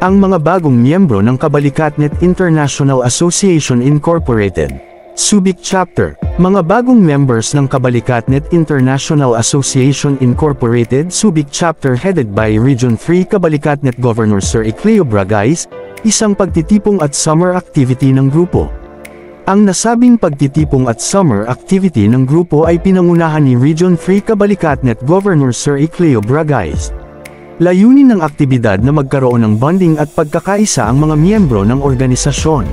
Ang mga bagong miyembro ng Kabalikatnet International Association Incorporated, Subic Chapter. Mga bagong members ng Kabalikatnet International Association Incorporated Subic Chapter headed by Region 3 Kabalikatnet Governor Sir Icleo Bragais, isang pagtitipong at summer activity ng grupo. Ang nasabing pagtitipong at summer activity ng grupo ay pinangunahan ni Region 3 Kabalikatnet Governor Sir Icleo Bragais. Layunin ng aktibidad na magkaroon ng bonding at pagkakaisa ang mga miyembro ng organisasyon.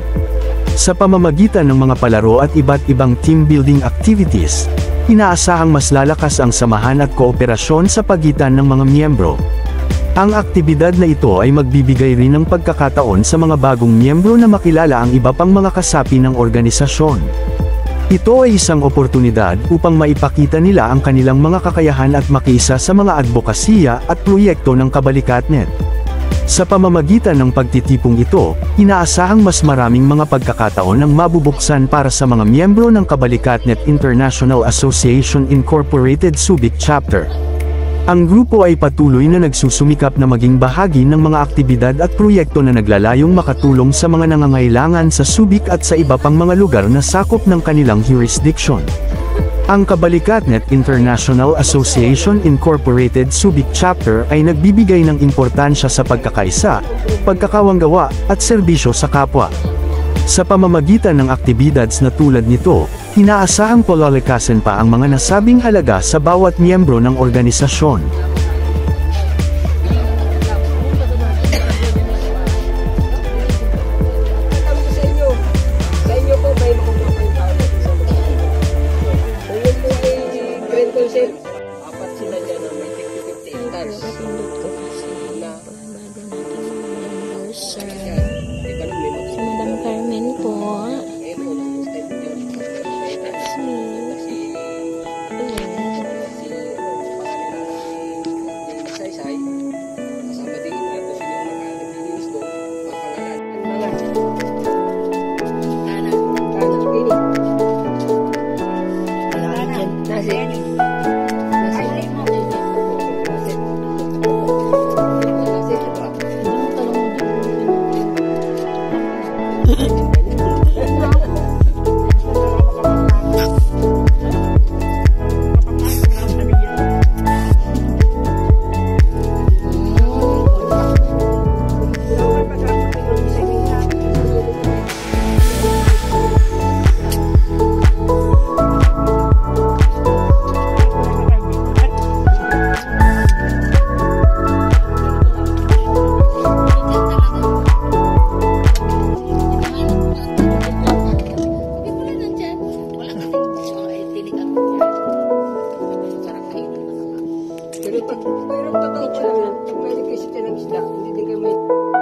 Sa pamamagitan ng mga palaro at iba't ibang team building activities, inaasahang mas lalakas ang samahan at kooperasyon sa pagitan ng mga miyembro. Ang aktibidad na ito ay magbibigay rin ng pagkakataon sa mga bagong miyembro na makilala ang iba pang mga kasapi ng organisasyon. Ito ay isang oportunidad upang maipakita nila ang kanilang mga kakayahan at makiisa sa mga advokasya at proyekto ng Kabalikatnet. Sa pamamagitan ng pagtitipong ito, inaasahang mas maraming mga pagkakataon ang mabubuksan para sa mga miyembro ng Kabalikatnet International Association Incorporated Subic Chapter. Ang grupo ay patuloy na nagsusumikap na maging bahagi ng mga aktibidad at proyekto na naglalayong makatulong sa mga nangangailangan sa Subic at sa iba pang mga lugar na sakop ng kanilang jurisdiction. Ang Kabalikatnet International Association Incorporated Subic Chapter ay nagbibigay ng importansya sa pagkakaisa, pagkakawanggawa, at serbisyo sa kapwa. Sa pamamagitan ng aktibidads na tulad nito, inaasahang palalakasin pa ang mga nasabing halaga sa bawat miyembro ng organisasyon. Pero totoo ko lang, pwede kasi ng isda, hindi din kayo may...